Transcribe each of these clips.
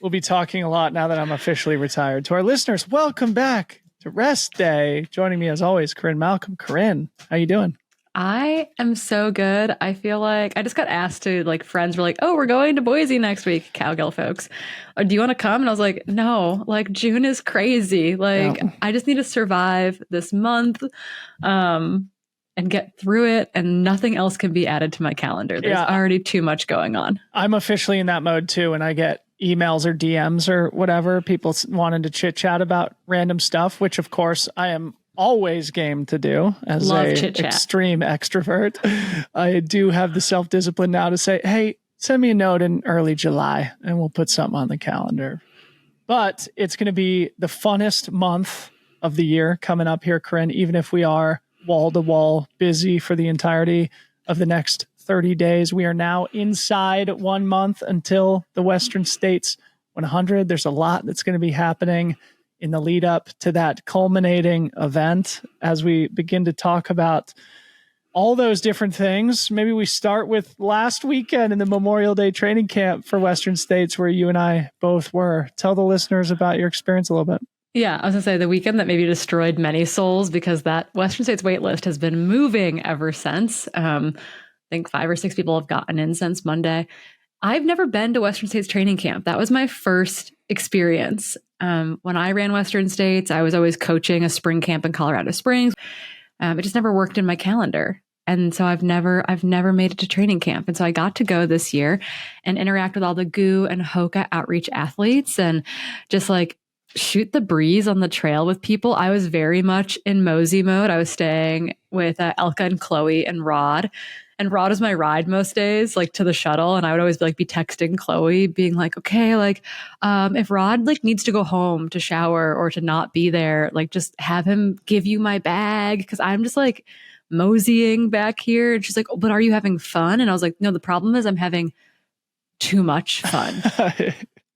we'll be talking a lot now that I'm officially retired. To our listeners, welcome back to Rest Day. Joining me as always, Corinne Malcolm. Corinne, how you doing? I am so good. I feel like I just got asked to, like, friends were like, oh, we're going to Boise next week, Cowgirl folks. Or, do you want to come? And I was like, no, like, June is crazy. Like, yeah. I just need to survive this month and get through it, and nothing else can be added to my calendar. There's already too much going on. I'm officially in that mode too, and I get emails or DMs or whatever, people wanting to chit chat about random stuff, which of course I am always game to do as an extreme extrovert. I do have the self-discipline now to say, hey, send me a note in early July and we'll put something on the calendar. But it's going to be the funnest month of the year coming up here, Corinne, even if we are wall to wall busy for the entirety of the next 30 days. We are now inside 1 month until the Western States 100. There's a lot that's going to be happening in the lead up to that culminating event. As we begin to talk about all those different things, maybe we start with last weekend in the Memorial Day training camp for Western States, where you and I both were. Tell the listeners about your experience a little bit. Yeah, I was going to say the weekend that maybe destroyed many souls, because that Western States wait list has been moving ever since. I think 5 or 6 people have gotten in since Monday. I've never been to Western States training camp. That was my first experience. When I ran Western States, I was always coaching a spring camp in Colorado Springs. It just never worked in my calendar. And so I've never made it to training camp. And so I got to go this year and interact with all the GU and HOKA outreach athletes and just like shoot the breeze on the trail with people. I was very much in mosey mode. I was staying with Elka and Chloe and Rod. And Rod was my ride most days, like to the shuttle. And I would always be texting Chloe being like, okay, like, if Rod needs to go home to shower or to not be there, like just have him give you my bag. Cause I'm just like moseying back here. And she's like, oh, but are you having fun? And I was like, no, the problem is I'm having too much fun.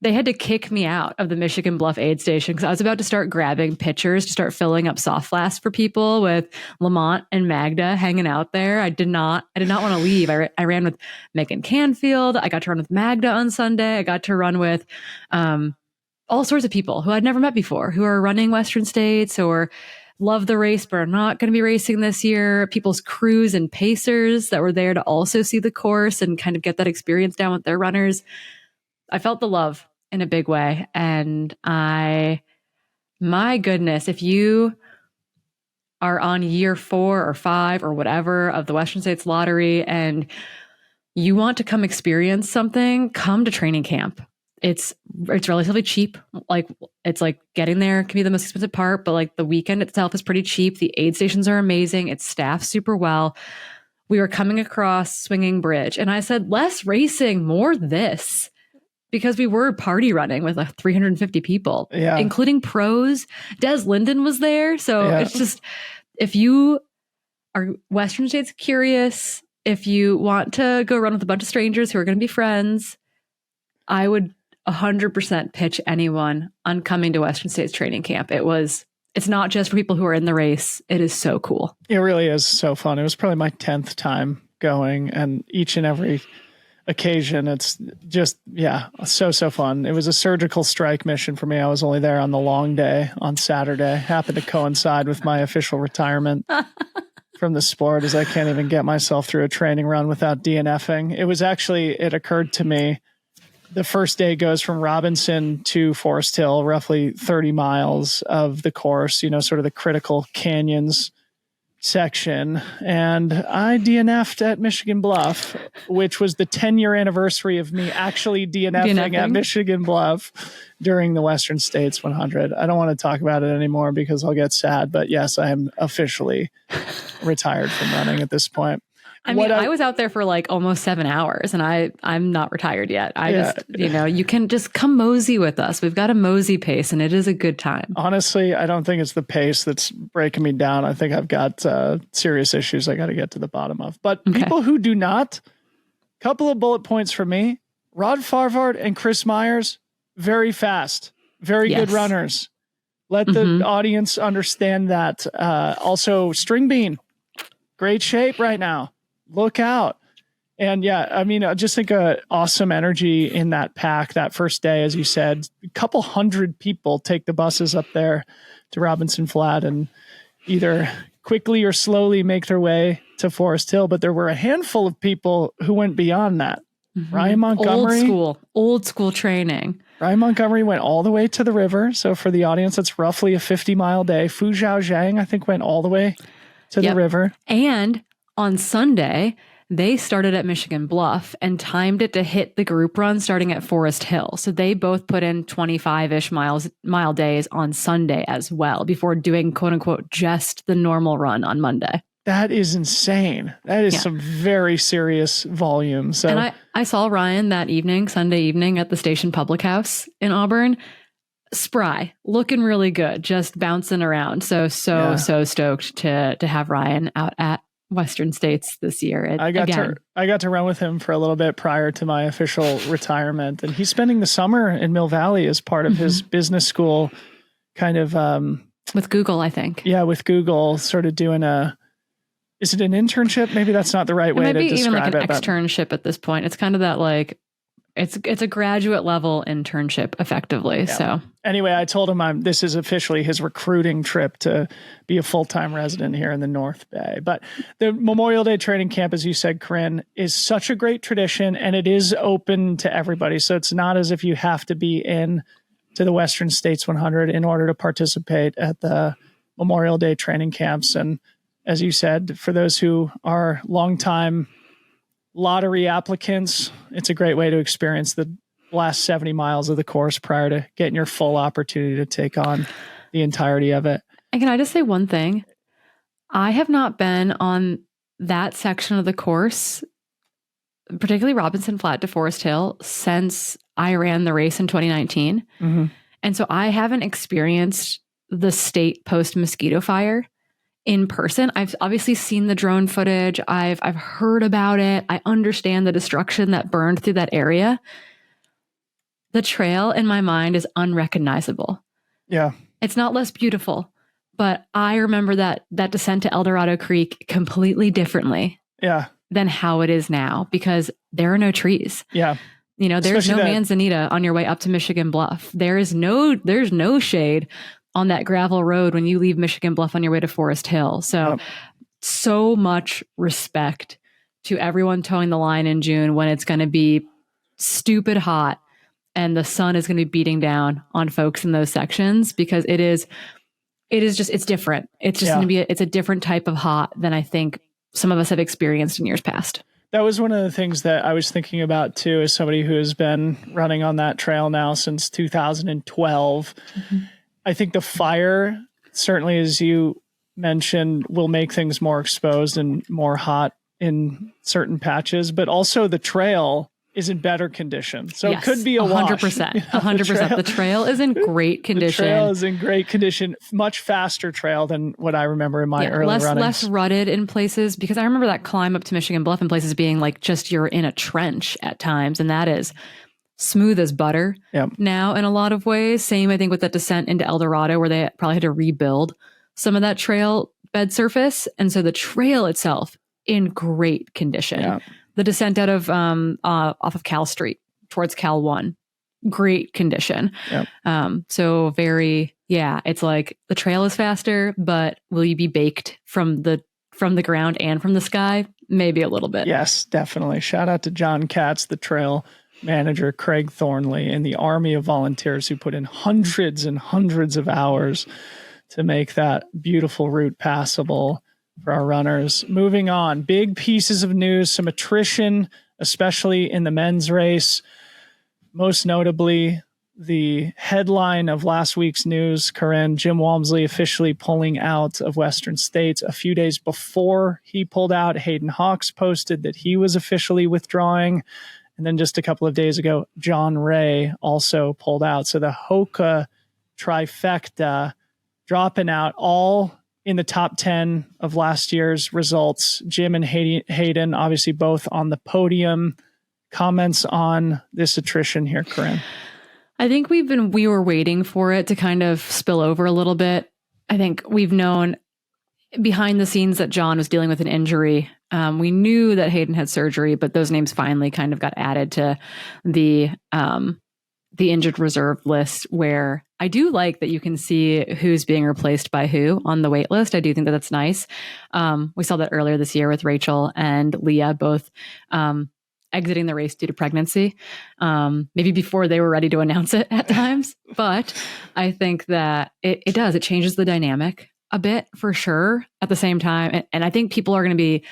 They had to kick me out of the Michigan Bluff aid station because I was about to start grabbing pitchers to start filling up soft flasks for people with Lamont and Magda hanging out there. I did not want to leave. I ran with Megan Canfield. I got to run with Magda on Sunday. I got to run with all sorts of people who I'd never met before, who are running Western States or love the race but are not going to be racing this year. People's crews and pacers that were there to also see the course and kind of get that experience down with their runners. I felt the love in a big way. And my goodness, if you are on year 4 or 5 or whatever of the Western States Lottery and you want to come experience something, come to training camp. It's relatively cheap. Like, it's like getting there can be the most expensive part, but like the weekend itself is pretty cheap. The aid stations are amazing. It's staffed super well. We were coming across Swinging Bridge and I said, less racing, more this. Because we were party running with 350 people, including pros. Des Linden was there. So it's just, if you are Western States curious, if you want to go run with a bunch of strangers who are going to be friends, I would 100% pitch anyone on coming to Western States training camp. It's not just for people who are in the race. It is so cool. It really is so fun. It was probably my 10th time going, and each and every occasion it's just so fun. It was a surgical strike mission for me. I was only there on the long day on Saturday. Happened to coincide with my official retirement from the sport, as I can't even get myself through a training run without DNFing. It occurred to me, the first day goes from Robinson to Forest Hill, roughly 30 miles of the course, sort of the critical canyons section, and I DNF'd at Michigan Bluff, which was the 10-year anniversary of me actually DNFing at Michigan Bluff during the Western States 100. I don't want to talk about it anymore because I'll get sad, but yes, I am officially retired from running at this point. I was out there for like almost 7 hours and I'm not retired yet. You can just come mosey with us. We've got a mosey pace and it is a good time. Honestly, I don't think it's the pace that's breaking me down. I think I've got serious issues I got to get to the bottom of. But people who do not, couple of bullet points for me. Rod Farvard and Chris Myers, very fast, very good runners. Let the audience understand that. Also, String Bean, great shape right now. Look out. And yeah, I mean, I just think awesome energy in that pack that first day, as you said. A couple hundred people take the buses up there to Robinson Flat and either quickly or slowly make their way to Forest Hill. But there were a handful of people who went beyond that. Ryan Montgomery. Old school training. Ryan Montgomery went all the way to the river. So for the audience, that's roughly a 50-mile day. Fu Zhao Zhang, I think, went all the way to the river. And on Sunday, they started at Michigan Bluff and timed it to hit the group run starting at Forest Hill. So they both put in 25-ish mile days on Sunday as well before doing, quote unquote, just the normal run on Monday. That is insane. That is some very serious volume. So, and I saw Ryan that evening, Sunday evening, at the Station Public House in Auburn. Spry, looking really good, just bouncing around. So stoked to have Ryan out at Western States this year. I got to run with him for a little bit prior to my official retirement, and he's spending the summer in Mill Valley as part of his business school, kind of with Google, I think. Yeah, with Google, sort of doing is it an internship? Maybe that's not the right way to describe it. Maybe even like an externship at this point. It's kind of that like, it's a graduate level internship effectively. Yeah. So anyway, I told him this is officially his recruiting trip to be a full-time resident here in the North Bay. But the Memorial Day training camp, as you said, Corinne, is such a great tradition, and it is open to everybody. So it's not as if you have to be in to the Western States 100 in order to participate at the Memorial Day training camps. And as you said, for those who are longtime lottery applicants, it's a great way to experience the last 70 miles of the course prior to getting your full opportunity to take on the entirety of it. And can I just say one thing? I have not been on that section of the course, particularly Robinson Flat to Forest Hill, since I ran the race in 2019. Mm-hmm. And so I haven't experienced the state post-mosquito fire in person. I've obviously seen the drone footage. I've heard about it. I understand the destruction that burned through that area. The trail in my mind is unrecognizable. Yeah. It's not less beautiful, but I remember that descent to El Dorado Creek completely differently than how it is now, because there are no trees. Yeah. You know, there's no manzanita on your way up to Michigan Bluff. There's no shade on that gravel road when you leave Michigan Bluff on your way to Forest Hill. So much respect to everyone towing the line in June when it's going to be stupid hot and the sun is going to be beating down on folks in those sections, because it's different. It's just going to be it's a different type of hot than I think some of us have experienced in years past. That was one of the things that I was thinking about too, as somebody who has been running on that trail now since 2012. Mm-hmm. I think the fire, certainly as you mentioned, will make things more exposed and more hot in certain patches, but also the trail is in better condition. So it could be a 100%. 100%. The trail is in great condition. The trail is in great condition. Much faster trail than what I remember in my early runnings. Less rutted in places, because I remember that climb up to Michigan Bluff in places being like just you're in a trench at times, and that is smooth as butter now in a lot of ways. Same, I think, with that descent into El Dorado, where they probably had to rebuild some of that trail bed surface. And so the trail itself in great condition. Yeah. The descent out of off of Cal Street towards Cal 1, great condition. Yep. So it's like the trail is faster, but will you be baked from the ground and from the sky? Maybe a little bit. Yes, definitely. Shout out to John Katz, the trail manager, Craig Thornley, and the army of volunteers who put in hundreds and hundreds of hours to make that beautiful route passable for our runners. Moving on, big pieces of news, some attrition, especially in the men's race. Most notably, the headline of last week's news, Corinne, Jim Walmsley officially pulling out of Western States. A few days before he pulled out, Hayden Hawks posted that he was officially withdrawing. And then just a couple of days ago, Jon Rea also pulled out. So the Hoka trifecta dropping out, all in the top 10 of last year's results. Jim and Hayden, obviously both on the podium. Comments on this attrition here, Corinne? I think we were waiting for it to kind of spill over a little bit. I think we've known behind the scenes that Jon was dealing with an injury. We knew that Hayden had surgery, but those names finally kind of got added to the injured reserve list, where I do like that you can see who's being replaced by who on the wait list. I do think that that's nice. We saw that earlier this year with Rachel and Leah both exiting the race due to pregnancy, maybe before they were ready to announce it at times. But I think that it does. It changes the dynamic a bit for sure at the same time. And I think people are going to be,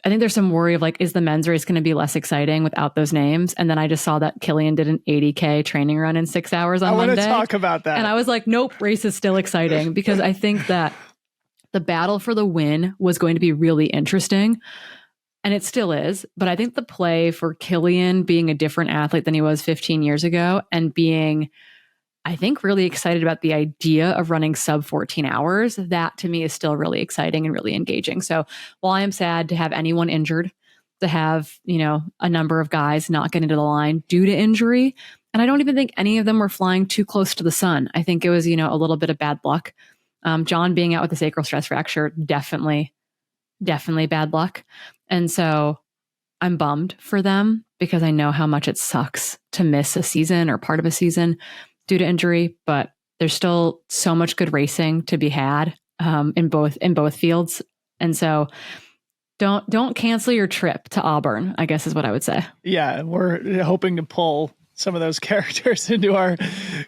I think there's some worry of like, is the men's race going to be less exciting without those names? And then I just saw that Kilian did an 80K training run in 6 hours on Monday. I want to talk about that. And I was like, nope, race is still exciting, because I think that the battle for the win was going to be really interesting. And it still is. But I think the play for Kilian being a different athlete than he was 15 years ago, and being, I think, really excited about the idea of running sub 14 hours, that to me is still really exciting and really engaging. So while I am sad to have anyone injured, to have, a number of guys not get into the line due to injury, and I don't even think any of them were flying too close to the sun. I think it was, a little bit of bad luck. Jon being out with a sacral stress fracture, definitely bad luck. And so I'm bummed for them, because I know how much it sucks to miss a season or part of a season due to injury, but there's still so much good racing to be had in both fields. And so don't cancel your trip to Auburn, I guess is what I would say. Yeah, we're hoping to pull some of those characters into our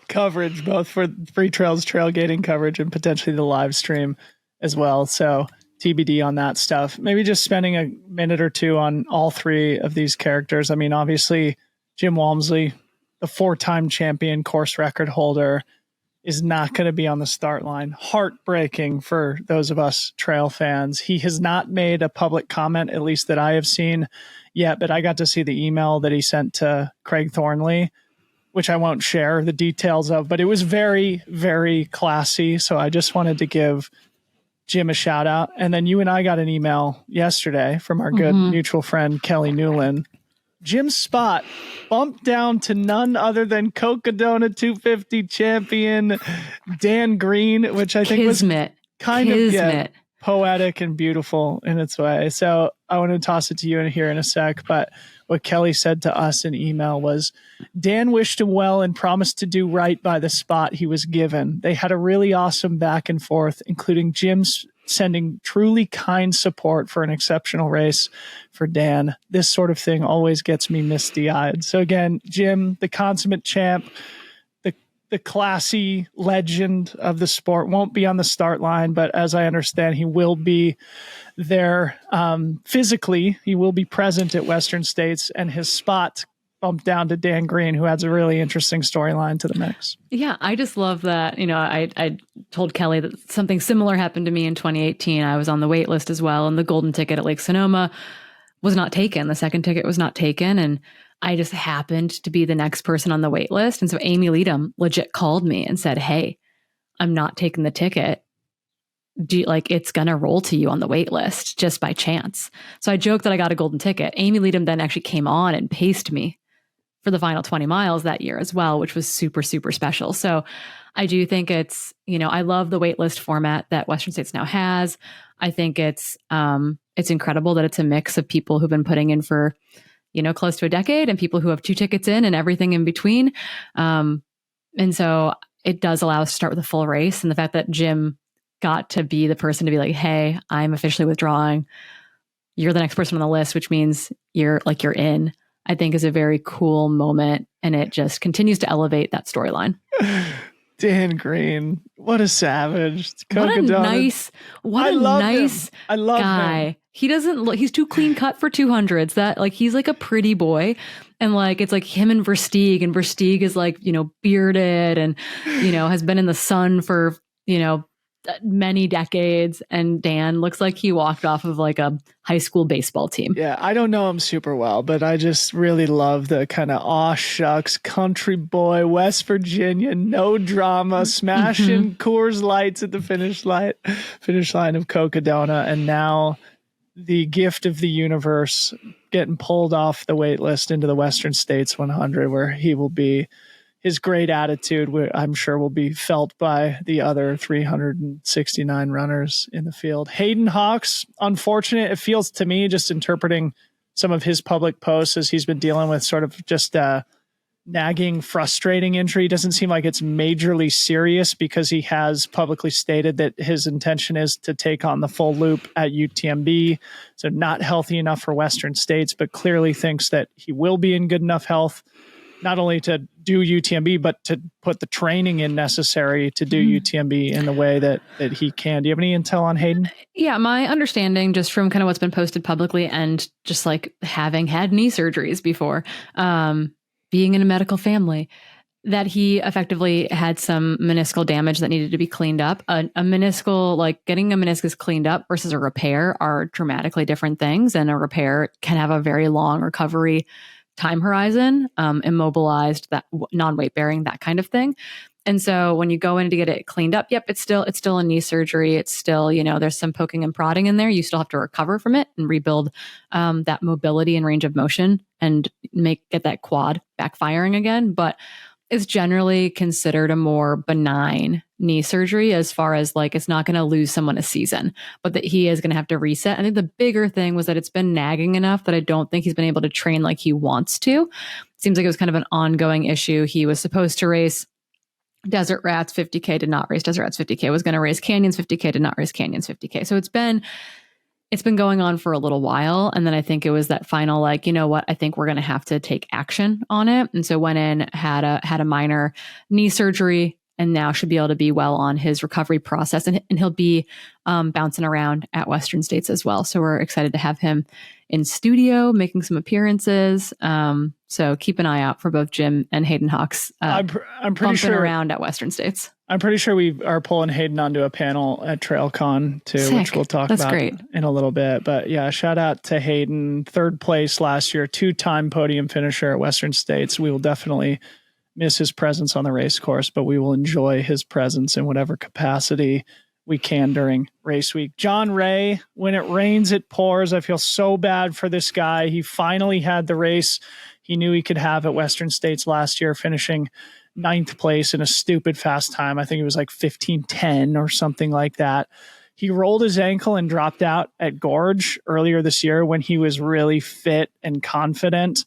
coverage, both for Freetrail's Trailgating coverage and potentially the live stream as well. So TBD on that stuff. Maybe just spending a minute or two on all three of these characters. I mean, obviously, Jim Walmsley, the 4-time champion course record holder, is not going to be on the start line. Heartbreaking for those of us trail fans. He has not made a public comment, at least that I have seen yet, but I got to see the email that he sent to Craig Thornley, which I won't share the details of, but it was very, very classy. So I just wanted to give Jim a shout out. And then you and I got an email yesterday from our good mutual friend, Kelly Newland. Jim's spot bumped down to none other than Cocodona 250 champion Dan Green, which I think was kind of poetic and beautiful in its way. So I want to toss it to you in here in a sec. But what Kelly said to us in email was, Dan wished him well and promised to do right by the spot he was given. They had a really awesome back and forth, including Jim's sending truly kind support for an exceptional race for Dan. This sort of thing always gets me misty-eyed. So again, Jim, the consummate champ, the classy legend of the sport, won't be on the start line, but as I understand, he will be there physically. He will be present at Western States, and his spot bumped down to Dan Green, who adds a really interesting storyline to the mix. Yeah, I just love that. I told Kelly that something similar happened to me in 2018. I was on the wait list as well, and the golden ticket at Lake Sonoma was not taken. The second ticket was not taken, and I just happened to be the next person on the wait list. And so Amy Leadham legit called me and said, "Hey, I'm not taking the ticket. It's going to roll to you on the wait list just by chance." So I joked that I got a golden ticket. Amy Leadham then actually came on and paced me for the final 20 miles that year as well, which was super, super special. So I do think it's, I love the wait list format that Western States now has. I think it's incredible that it's a mix of people who've been putting in for, close to a decade, and people who have 2 tickets in and everything in between. And so it does allow us to start with a full race. And the fact that Jim got to be the person to be like, "Hey, I'm officially withdrawing. You're the next person on the list," which means you're in, I think is a very cool moment. And it just continues to elevate that storyline. Dan Green, what a savage. What a nice guy. Him. He doesn't look, he's too clean cut for 200s. That he's like a pretty boy. And it's like him and Versteeg is bearded and, has been in the sun for, many decades. And Dan looks like he walked off of a high school baseball team. Yeah, I don't know him super well, but I just really love the kind of aw shucks country boy, West Virginia, no drama, smashing Coors Lights at the finish line of Cocodona, and now the gift of the universe getting pulled off the wait list into the Western States 100, where he will be his great attitude, I'm sure, will be felt by the other 369 runners in the field. Hayden Hawks, unfortunate. It feels to me, just interpreting some of his public posts, as he's been dealing with sort of just nagging, frustrating injury. Doesn't seem like it's majorly serious, because he has publicly stated that his intention is to take on the full loop at UTMB. So not healthy enough for Western States, but clearly thinks that he will be in good enough health, not only to do UTMB, but to put the training in necessary to do UTMB in the way that he can. Do you have any intel on Hayden? Yeah, my understanding, just from kind of what's been posted publicly, and just like having had knee surgeries before, being in a medical family, that he effectively had some meniscal damage that needed to be cleaned up. A meniscal, like getting a meniscus cleaned up versus a repair, are dramatically different things. And a repair can have a very long recovery time horizon, immobilized, that non-weight bearing, that kind of thing. And so when you go in to get it cleaned up, yep, it's still a knee surgery. It's still, there's some poking and prodding in there. You still have to recover from it and rebuild that mobility and range of motion and get that quad back firing again. But it's generally considered a more benign knee surgery, as far as like, it's not going to lose someone a season, but that he is going to have to reset. I think the bigger thing was that it's been nagging enough that I don't think he's been able to train like he wants to. Seems like it was kind of an ongoing issue. He was supposed to race Desert Rats 50K, did not race Desert Rats 50K, was going to race Canyons 50K, did not race Canyons 50K. So it's been going on for a little while. And then I think it was that final, like, you know what, I think we're going to have to take action on it. And so went in, had a minor knee surgery, and now should be able to be well on his recovery process. And he'll be bouncing around at Western States as well. So we're excited to have him in studio, making some appearances. So keep an eye out for both Jim and Hayden Hawks I'm pretty sure around at Western States. I'm pretty sure we are pulling Hayden onto a panel at TrailCon too, Sick. which we'll talk That's about great. in a little bit. But yeah, shout out to Hayden, 3rd place last year, 2-time podium finisher at Western States. We will definitely miss his presence on the race course, but we will enjoy his presence in whatever capacity we can during race week. Jon Rea, when it rains, it pours. I feel so bad for this guy. He finally had the race he knew he could have at Western States last year, finishing 9th place in a stupid fast time. I think it was like 15:10 or something like that. He rolled his ankle and dropped out at Gorge earlier this year when he was really fit and confident.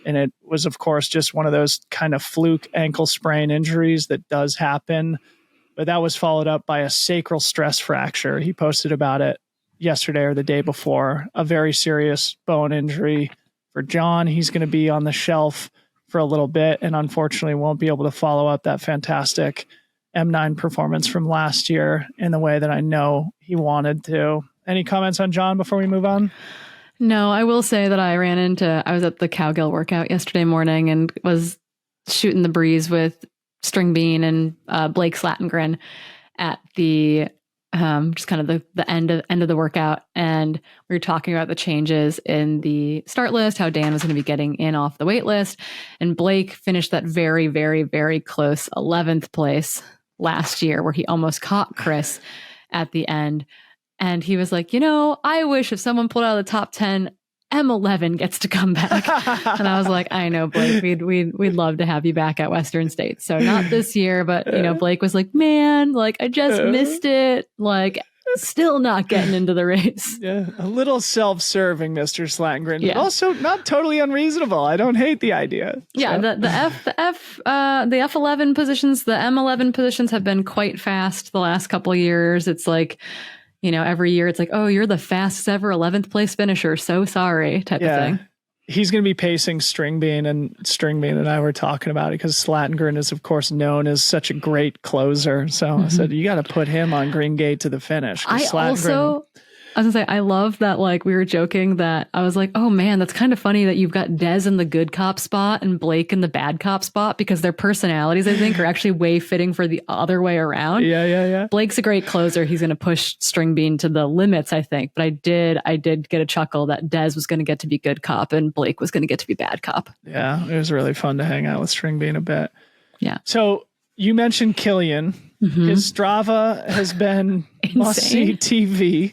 And it was, of course, just one of those kind of fluke ankle sprain injuries that does happen. But that was followed up by a sacral stress fracture. He posted about it yesterday or the day before. A very serious bone injury for John. He's going to be on the shelf for a little bit, and unfortunately won't be able to follow up that fantastic M9 performance from last year in the way that I know he wanted to. Any comments on John before we move on? No, I will say that I was at the Cowgill workout yesterday morning and was shooting the breeze with String Bean and Blake Slatengren at the just kind of the end of the workout. And we were talking about the changes in the start list, how Dan was going to be getting in off the wait list. And Blake finished that very, very, very close 11th place last year, where he almost caught Chris at the end. And he was like, I wish if someone pulled out of the top 10, M11 gets to come back. And I was like, I know, Blake, we'd love to have you back at Western States. So not this year, but Blake was like, man, like I just missed it. Like still not getting into the race. Yeah, a little self-serving, Mr. Slatengren, but also not totally unreasonable. I don't hate the idea. Yeah, so. the F11 positions, the M11 positions have been quite fast the last couple of years. It's like, every year it's like, oh, you're the fastest ever 11th place finisher. So sorry, type of thing. He's going to be pacing String Bean, and I were talking about it because Slatengren is, of course, known as such a great closer. So I said, you got to put him on Green Gate to the finish. I was gonna say, I love that, like, we were joking that I was like, oh man, that's kind of funny that you've got Dez in the good cop spot and Blake in the bad cop spot, because their personalities, I think, are actually way fitting for the other way around. Yeah. Blake's a great closer. He's going to push String Bean to the limits, I think. But I did get a chuckle that Dez was going to get to be good cop and Blake was going to get to be bad cop. Yeah, it was really fun to hang out with String Bean a bit. Yeah. So you mentioned Kilian. His Strava has been must-see TV.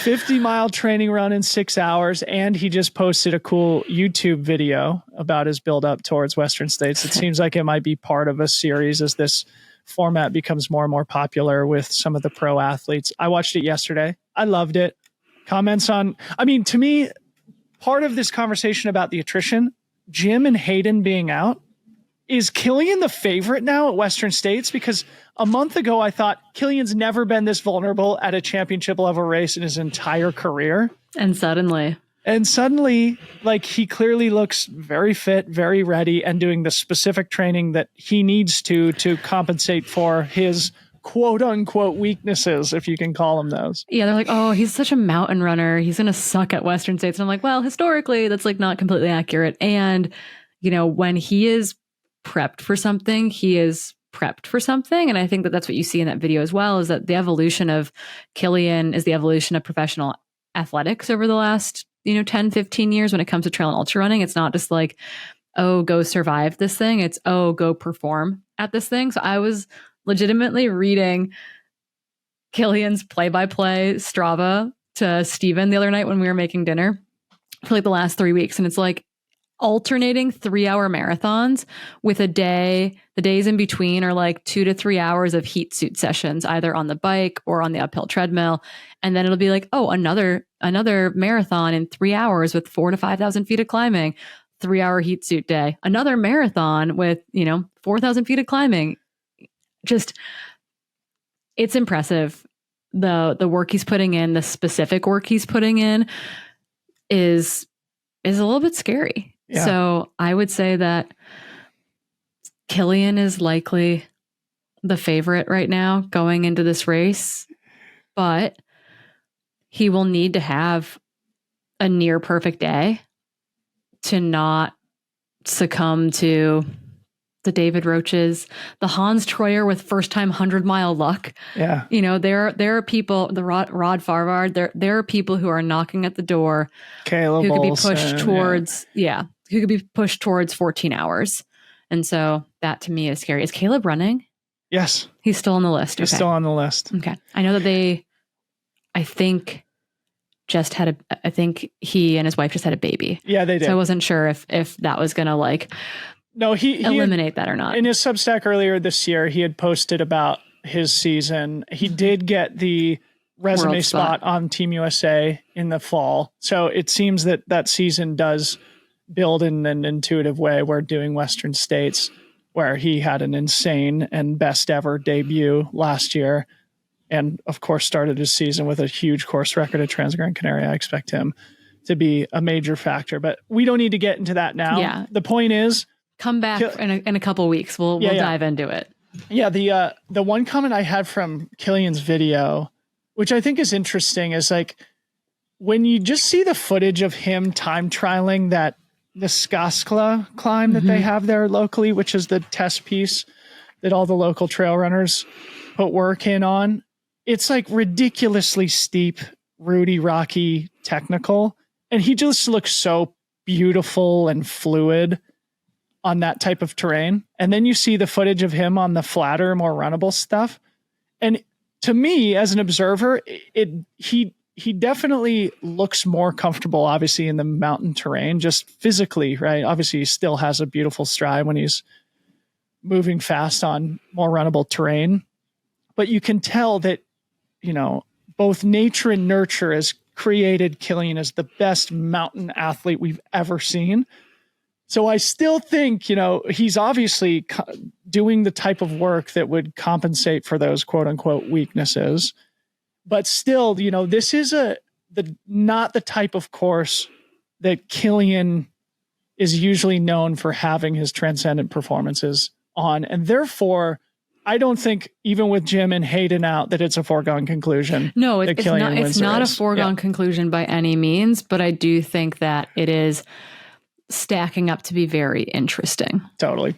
50-mile training run in 6 hours, and he just posted a cool YouTube video about his build-up towards Western States. It seems like it might be part of a series as this format becomes more and more popular with some of the pro athletes. I watched it yesterday. I loved it. Comments on... I mean, to me, part of this conversation about the attrition, Jim and Hayden being out, is Kilian the favorite now at Western States? Because a month ago, I thought Kilian's never been this vulnerable at a championship level race in his entire career. And suddenly, like, he clearly looks very fit, very ready, and doing the specific training that he needs to compensate for his quote unquote weaknesses, if you can call them those. Yeah, they're like, oh, he's such a mountain runner. He's going to suck at Western States. And I'm like, well, historically, that's like not completely accurate. And, you know, when he is prepped for something, he is prepped for something. And I think that that's what you see in that video as well, is that the evolution of Kilian is the evolution of professional athletics over the last, 10, 15 years when it comes to trail and ultra running. It's not just like, oh, go survive this thing. It's, oh, go perform at this thing. So I was legitimately reading Kilian's play-by-play Strava to Steven the other night when we were making dinner for like the last 3 weeks. And it's like, alternating 3-hour marathons with the days in between are like 2 to 3 hours of heat suit sessions, either on the bike or on the uphill treadmill. And then it'll be like, oh, another marathon in 3 hours with 4,000 to 5,000 feet of climbing, 3-hour heat suit day, another marathon with, 4,000 feet of climbing. Just, it's impressive. The work he's putting in, the specific work he's putting in is a little bit scary. Yeah. So I would say that Kilian is likely the favorite right now going into this race, but he will need to have a near perfect day to not succumb to the David Roaches, the Hans Troyer with first-time 100-mile luck. Yeah. There are people, the Rod Farvard, there are people who are knocking at the door Caleb who could be Olsen, pushed towards, who could be pushed towards 14 hours. And so that to me is scary. Is Caleb running? Yes. He's still on the list. He's still on the list. Okay. I know that I think he and his wife just had a baby. Yeah, they did. So I wasn't sure if that was going to he eliminate that or not. In his Substack earlier this year, he had posted about his season. He did get the resume World spot on Team USA in the fall. So it seems that season does build in an intuitive way. We're doing Western States, where he had an insane and best ever debut last year. And of course, started his season with a huge course record at Transgran Canaria. I expect him to be a major factor, but we don't need to get into that now. Yeah. The point is, come back in a couple weeks. We'll dive into it. Yeah. The one comment I had from Kilian's video, which I think is interesting, is like when you just see the footage of him time trialing the Skaskla climb that they have there locally, which is the test piece that all the local trail runners put work in on. It's like ridiculously steep, rooty, rocky, technical. And he just looks so beautiful and fluid on that type of terrain. And then you see the footage of him on the flatter, more runnable stuff. And to me, as an observer, he definitely looks more comfortable, obviously, in the mountain terrain, just physically, right? Obviously, he still has a beautiful stride when he's moving fast on more runnable terrain. But you can tell that, both nature and nurture has created Kilian as the best mountain athlete we've ever seen. So I still think, he's obviously doing the type of work that would compensate for those quote unquote weaknesses. But still, this is not the type of course that Kilian is usually known for having his transcendent performances on. And therefore, I don't think, even with Jim and Hayden out, that it's a foregone conclusion. No, it's not a foregone conclusion by any means, but I do think that it is stacking up to be very interesting. Totally.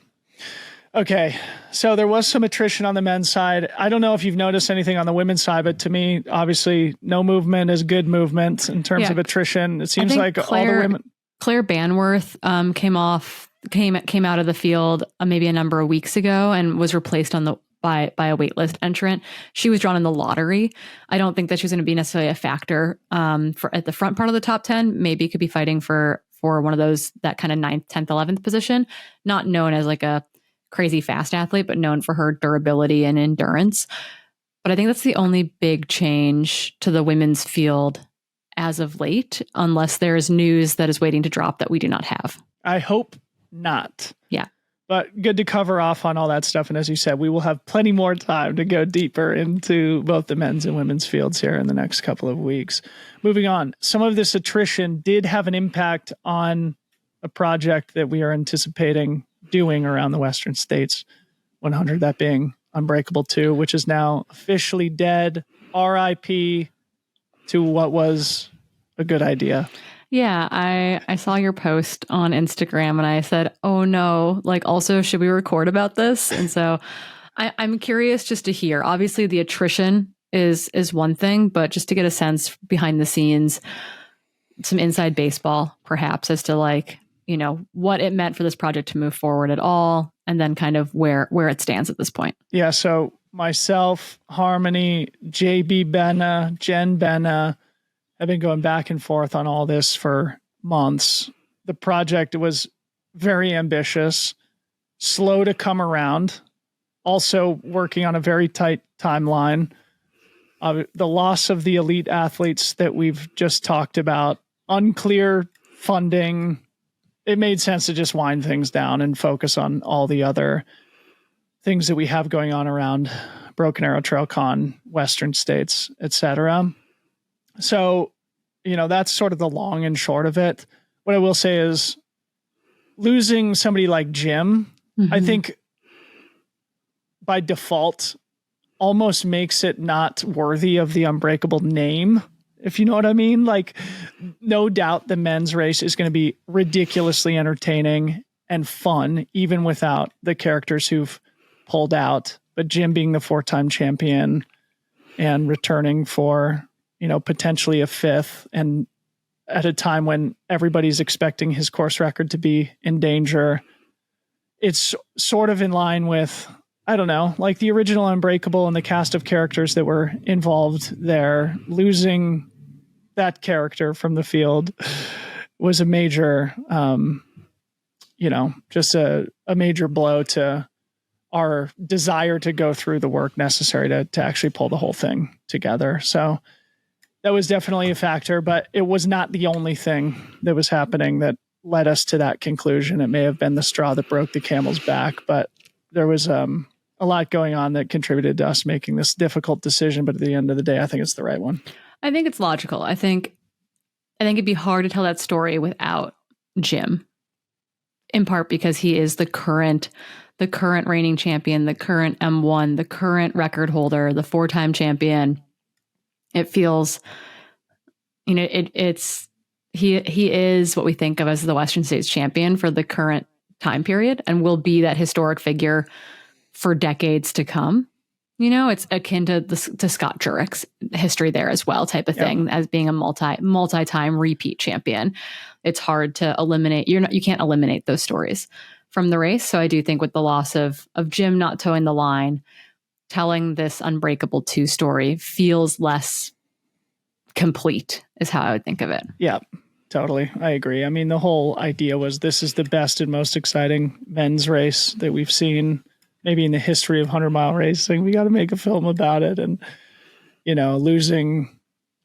Okay, so there was some attrition on the men's side. I don't know if you've noticed anything on the women's side, but to me, obviously, no movement is good movement in terms of attrition. It seems like all the women... Claire Banworth came off came out of the field maybe a number of weeks ago and was replaced by a waitlist entrant. She was drawn in the lottery. I don't think that she's going to be necessarily a factor at the front part of the top 10. Maybe could be fighting for one of those, that kind of 9th, 10th, 11th position. Not known as like a crazy fast athlete, but known for her durability and endurance. But I think that's the only big change to the women's field as of late, unless there's news that is waiting to drop that we do not have. I hope not. Yeah. But good to cover off on all that stuff. And as you said, we will have plenty more time to go deeper into both the men's and women's fields here in the next couple of weeks. Moving on, some of this attrition did have an impact on a project that we are anticipating doing around the Western States 100, that being Unbreakable 2, which is now officially dead. RIP to what was a good idea. Yeah, I saw your post on Instagram and I said, oh no, like also, should we record about this? And so I'm curious just to hear. Obviously, the attrition is one thing, but just to get a sense behind the scenes, some inside baseball, perhaps, as to like, you know, what it meant for this project to move forward at all, and then kind of where it stands at this point. Yeah, so myself, Harmony, JB Benna, Jen Benna, I've been going back and forth on all this for months. The project was very ambitious, slow to come around, also working on a very tight timeline. The loss of the elite athletes that we've just talked about, unclear funding. It made sense to just wind things down and focus on all the other things that we have going on around Broken Arrow, TrailCon, Western States, etc. So, you know, that's sort of the long and short of it. What I will say is losing somebody like Jim, I think by default almost makes it not worthy of the Unbreakable name, if you know what I mean. Like, no doubt the men's race is going to be ridiculously entertaining and fun, even without the characters who've pulled out. But Jim being the 4-time champion and returning for, you know, potentially a 5th, and at a time when everybody's expecting his course record to be in danger, it's sort of in line with, I don't know, like the original Unbreakable and the cast of characters that were involved there. Losing that character from the field was a major, you know, just a major blow to our desire to go through the work necessary to actually pull the whole thing together. So that was definitely a factor, but it was not the only thing that was happening that led us to that conclusion. It may have been the straw that broke the camel's back, but there was a lot going on that contributed to us making this difficult decision. But at the end of the day, I think it's the right one. I think it's logical. I think it'd be hard to tell that story without Jim, in part because he is the current reigning champion, the current M1, the current record holder, the 4-time champion. It feels, you know, he is what we think of as the Western States champion for the current time period, and will be that historic figure for decades to come. You know, it's akin to Scott Jurek's history there as well, type of thing, as being a multi-time repeat champion. It's hard to eliminate. You can't eliminate those stories from the race. So I do think with the loss of Jim not towing the line, telling this Unbreakable 2 story feels less complete, is how I would think of it. Yeah, totally. I agree. I mean, the whole idea was this is the best and most exciting men's race that we've seen maybe in the history of 100-mile racing. We got to make a film about it. And, you know, losing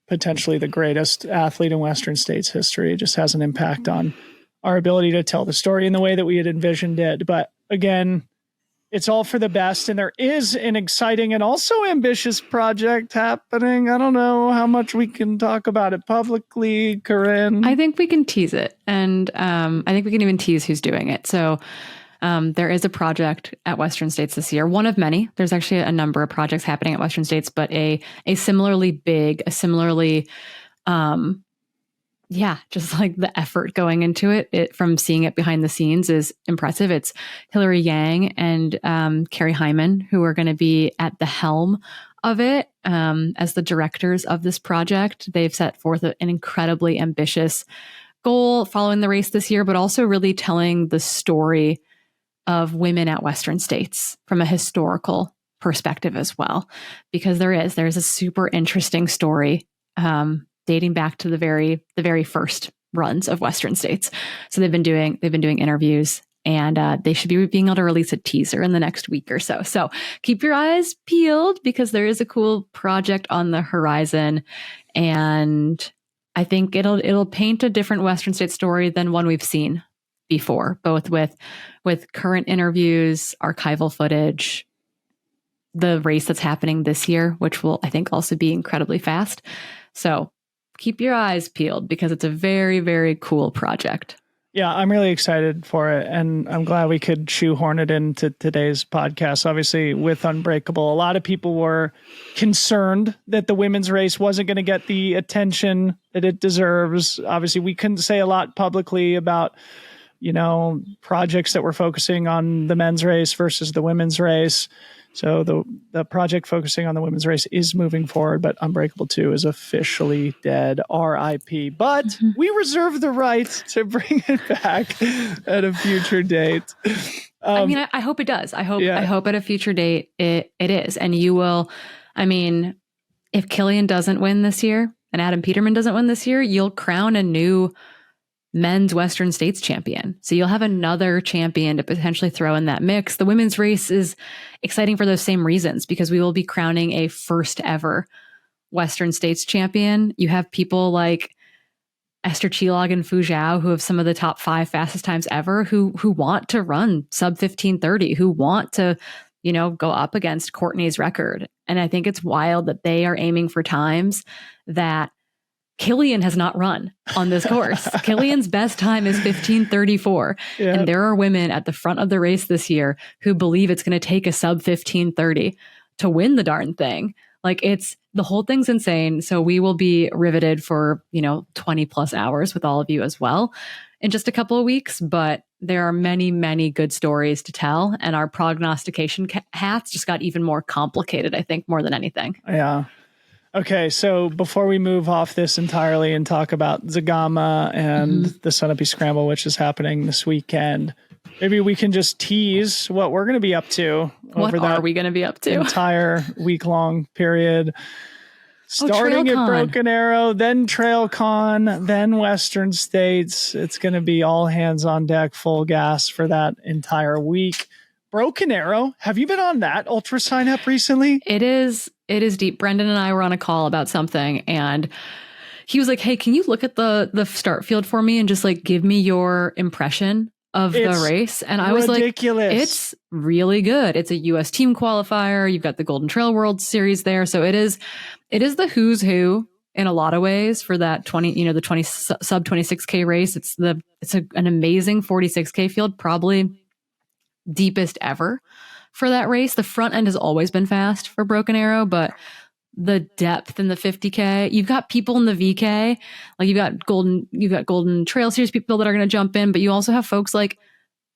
potentially the greatest athlete in Western States history just has an impact on our ability to tell the story in the way that we had envisioned it. But again, it's all for the best. And there is an exciting and also ambitious project happening. I don't know how much we can talk about it publicly, Corinne. I think we can tease it. And I think we can even tease who's doing it. So there is a project at Western States this year, one of many. There's actually a number of projects happening at Western States, but a similarly big, just like the effort going into it from seeing it behind the scenes is impressive. It's Hillary Yang and Carrie Hyman who are going to be at the helm of it as the directors of this project. They've set forth an incredibly ambitious goal following the race this year, but also really telling the story of women at Western States from a historical perspective as well, because there's a super interesting story dating back to the very first runs of Western States. So they've been doing interviews, and they should be being able to release a teaser in the next week or so. So keep your eyes peeled, because there is a cool project on the horizon, and I think it'll paint a different Western States story than one we've seen before, both with current interviews, archival footage, the race that's happening this year, which will, I think, also be incredibly fast. So keep your eyes peeled, because it's a very, very cool project. Yeah, I'm really excited for it, and I'm glad we could shoehorn it into today's podcast. Obviously, with Unbreakable, a lot of people were concerned that the women's race wasn't going to get the attention that it deserves. Obviously, we couldn't say a lot publicly about, projects that were focusing on the men's race versus the women's race. So the project focusing on the women's race is moving forward, but Unbreakable 2 is officially dead, RIP. But we reserve the right to bring it back at a future date. I hope it does. I hope at a future date it is. And you will, if Kilian doesn't win this year and Adam Peterman doesn't win this year, you'll crown a new men's Western States champion. So you'll have another champion to potentially throw in that mix. The women's race is exciting for those same reasons, because we will be crowning a first ever Western States champion. You have people like Esther Chilog and Fu Zhao, who have some of the top 5 fastest times ever, who want to run sub 15:30, who want to, go up against Courtney's record. And I think it's wild that they are aiming for times that Kilian has not run on this course. Kilian's best time is 15:34. Yep. And there are women at the front of the race this year who believe it's going to take a sub 15:30 to win the darn thing. Like, the whole thing's insane. So we will be riveted for, 20 plus hours with all of you as well in just a couple of weeks. But there are many, many good stories to tell. And our prognostication hats just got even more complicated, I think, more than anything. Yeah. Okay, so before we move off this entirely and talk about Zegama and the Sunnape Scramble, which is happening this weekend, maybe we can just tease what we're going to be up to. What are we going to be up to? Entire week-long period. Starting at Broken Arrow, then TrailCon, then Western States. It's going to be all hands on deck, full gas for that entire week. Broken Arrow, have you been on that ultra sign up recently? It is deep. Brendan and I were on a call about something, and he was like, hey, can you look at the start field for me and just give me your impression of the race? And I was ridiculous. It's really good. It's a US team qualifier. You've got the Golden Trail World Series there. So it is the who's who in a lot of ways for that 20 sub 26K race. It's an amazing 46K field, probably deepest ever for that race. The front end has always been fast for Broken Arrow, but the depth in the 50K, you've got people in the VK, you've got Golden Trail Series people that are going to jump in, but you also have folks like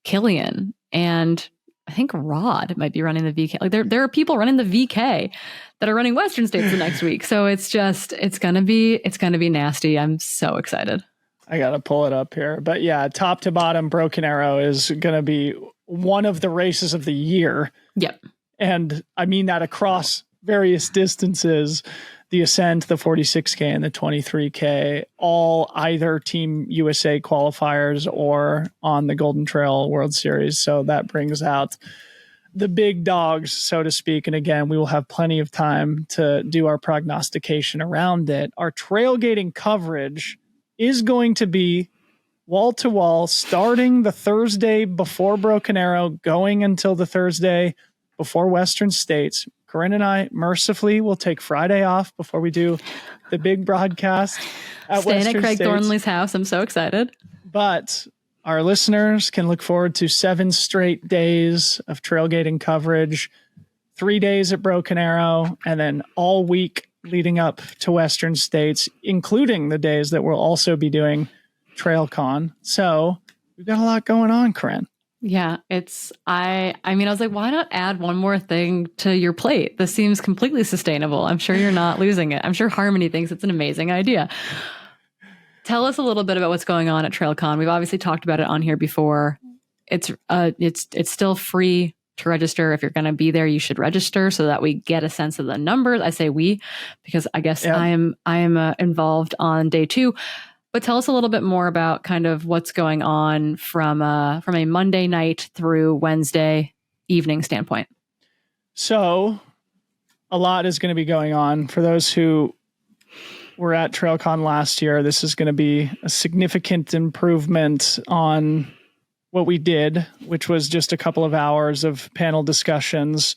Kilian, and I think Rod might be running the VK. There are people running the VK that are running Western States the next week. So it's going to be nasty. I'm so excited. I got to pull it up here, but yeah, top to bottom, Broken Arrow is going to be one of the races of the year. Yep. And I mean that across various distances, the Ascent, the 46K and the 23K, all either Team USA qualifiers or on the Golden Trail World Series. So that brings out the big dogs, so to speak. And again, we will have plenty of time to do our prognostication around it. Our Trailgating coverage is going to be wall to wall, starting the Thursday before Broken Arrow, going until the Thursday before Western States. Corinne and I mercifully will take Friday off before we do the big broadcast at Staying Western at Craig States. Thornley's house. I'm so excited. But our listeners can look forward to 7 straight days of Trailgating coverage, 3 days at Broken Arrow, and then all week leading up to Western States, including the days that we'll also be doing TrailCon. So we've got a lot going on, Corinne. Yeah, I was like, why not add one more thing to your plate? This seems completely sustainable. I'm sure you're not losing it. I'm sure Harmony thinks it's an amazing idea. tell us a little bit about what's going on at TrailCon. We've obviously talked about it on here before. It's still free to register. If you're going to be there, you should register so that we get a sense of the numbers. I say we, because I guess I am involved on day 2. But tell us a little bit more about kind of what's going on from a Monday night through Wednesday evening standpoint. So a lot is going to be going on. For those who were at TrailCon last year, this is going to be a significant improvement on what we did, which was just a couple of hours of panel discussions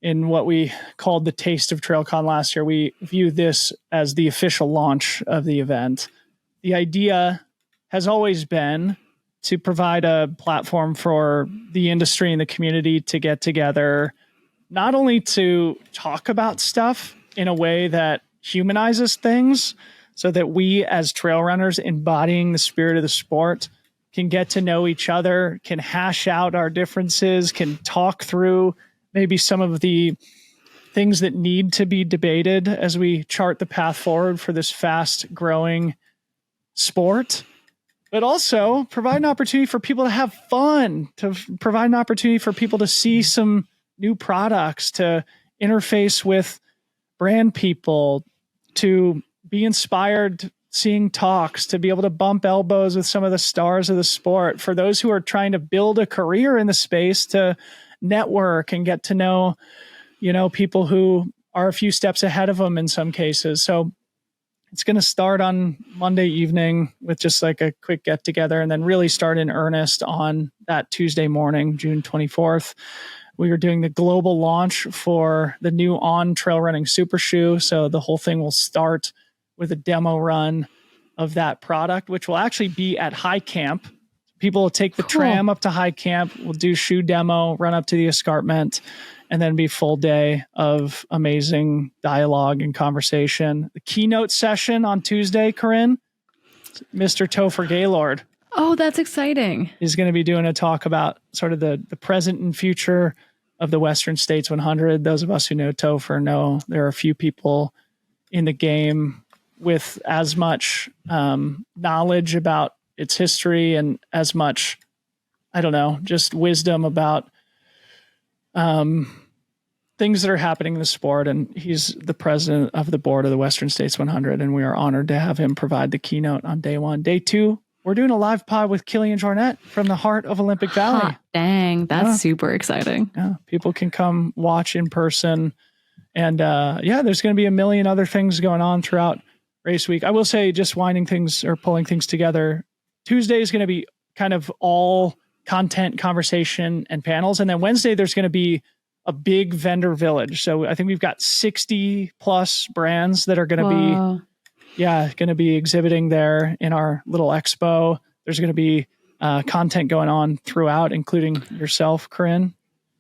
in what we called the Taste of TrailCon last year. We view this as the official launch of the event. The idea has always been to provide a platform for the industry and the community to get together, not only to talk about stuff in a way that humanizes things so that we as trail runners embodying the spirit of the sport can get to know each other, can hash out our differences, can talk through maybe some of the things that need to be debated as we chart the path forward for this fast growing sport, but also provide an opportunity for people to have fun, to provide an opportunity for people to see some new products, to interface with brand people, to be inspired seeing talks, to be able to bump elbows with some of the stars of the sport. For those who are trying to build a career in the space, to network and get to know, people who are a few steps ahead of them in some cases. So it's going to start on Monday evening with just like a quick get together, and then really start in earnest on that Tuesday morning, June 24th. We are doing the global launch for the new On Trail Running Super Shoe. So the whole thing will start with a demo run of that product, which will actually be at High Camp. People will take the tram up to High Camp. We'll do shoe demo, run up to the escarpment, and then be full day of amazing dialogue and conversation. The keynote session on Tuesday, Corinne, Mr. Topher Gaylord. Oh, that's exciting. He's going to be doing a talk about sort of the present and future of the Western States 100. Those of us who know Topher know there are a few people in the game with as much knowledge about its history and as much, just wisdom about things that are happening in the sport. And he's the president of the board of the Western States 100. And we are honored to have him provide the keynote on day 1. Day 2, we're doing a live pod with Kilian Jornet from the heart of Olympic Valley. Hot dang, that's super exciting. Yeah, people can come watch in person. And there's going to be a million other things going on throughout race week. I will say, just winding things or pulling things together, Tuesday is going to be kind of all content, conversation, and panels. And then Wednesday, there's going to be a big vendor village. So I think we've got 60 plus brands that are going to be exhibiting there in our little expo. There's going to be content going on throughout, including yourself, Corinne.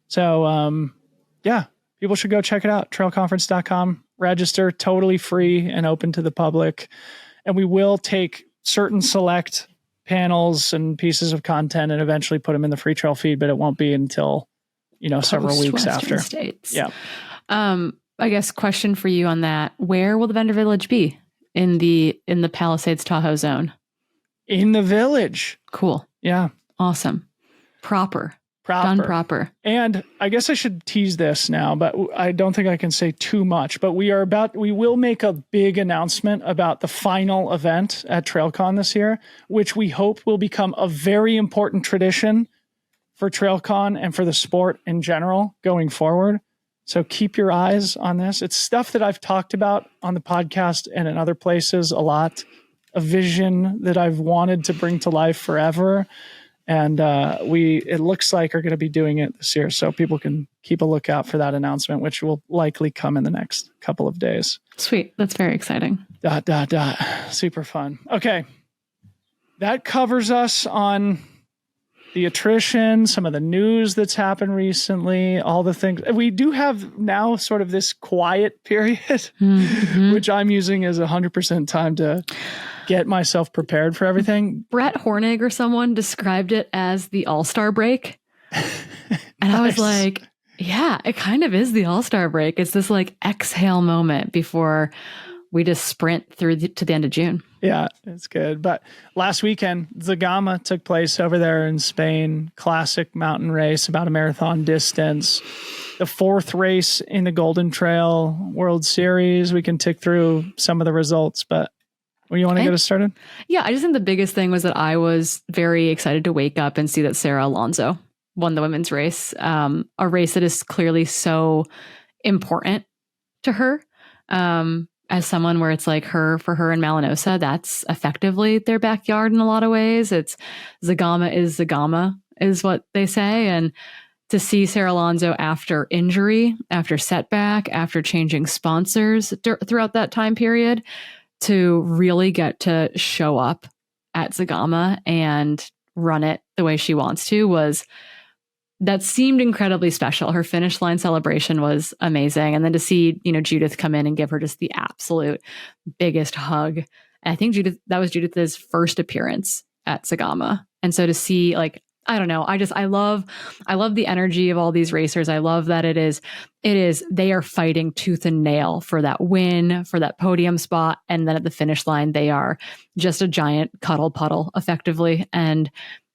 So people should go check it out. Trailconference.com. Register, totally free and open to the public. And we will take certain select panels and pieces of content and eventually put them in the Freetrail feed, but it won't be until, several weeks after. States. Yeah. I guess question for you on that. Where will the vendor village be in the Palisades Tahoe zone? In the village. Cool. Yeah. Awesome. Proper. Done proper. And I guess I should tease this now, but I don't think I can say too much, but we will make a big announcement about the final event at TrailCon this year, which we hope will become a very important tradition for TrailCon and for the sport in general going forward. So keep your eyes on this. It's stuff that I've talked about on the podcast and in other places a lot, a vision that I've wanted to bring to life forever. And it looks like are going to be doing it this year. So people can keep a lookout for that announcement, which will likely come in the next couple of days. Sweet. That's very exciting. Super fun. Okay. That covers us on the attrition, some of the news that's happened recently, all the things. We do have now sort of this quiet period, which I'm using as 100% time to get myself prepared for everything. Brett Hornig or someone described it as the all-star break. And I was like, yeah, it kind of is the all-star break. It's this like exhale moment before we just sprint through to the end of June. Yeah, it's good. But last weekend, Zegama took place over there in Spain. Classic mountain race, about a marathon distance. The fourth race in the Golden Trail World Series. We can tick through some of the results, but you want to get us started? Yeah, I just think the biggest thing was that I was very excited to wake up and see that Sarah Alonso won the women's race, a race that is clearly so important to her. As someone where it's like for her and Malinosa, that's effectively their backyard in a lot of ways. It's Zegama is what they say. And to see Sarah Alonso after injury, after setback, after changing sponsors throughout that time period, to really get to show up at Zegama and run it the way she wants to that seemed incredibly special. Her finish line celebration was amazing. And then to see, Judith come in and give her just the absolute biggest hug. And I think that was Judith's first appearance at Zegama. And so to see, I don't know, I love the energy of all these racers. I love that they are fighting tooth and nail for that win, for that podium spot. And then at the finish line, they are just a giant cuddle puddle effectively. And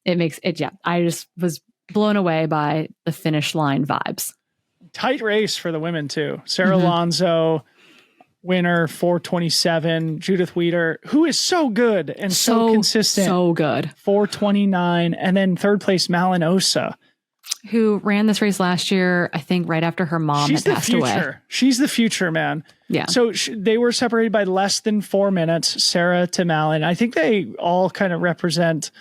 it makes it, I just was blown away by the finish line vibes. Tight race for the women too. Sarah Alonso, winner, 4:27. Judith Weeder, who is so good and so consistent. So good. 4:29. And then third place, Malinosa, who ran this race last year, I think right after her mom had passed away. She's the future, man. Yeah. So they were separated by less than 4 minutes, Sarah to Malin. I think they all kind of represent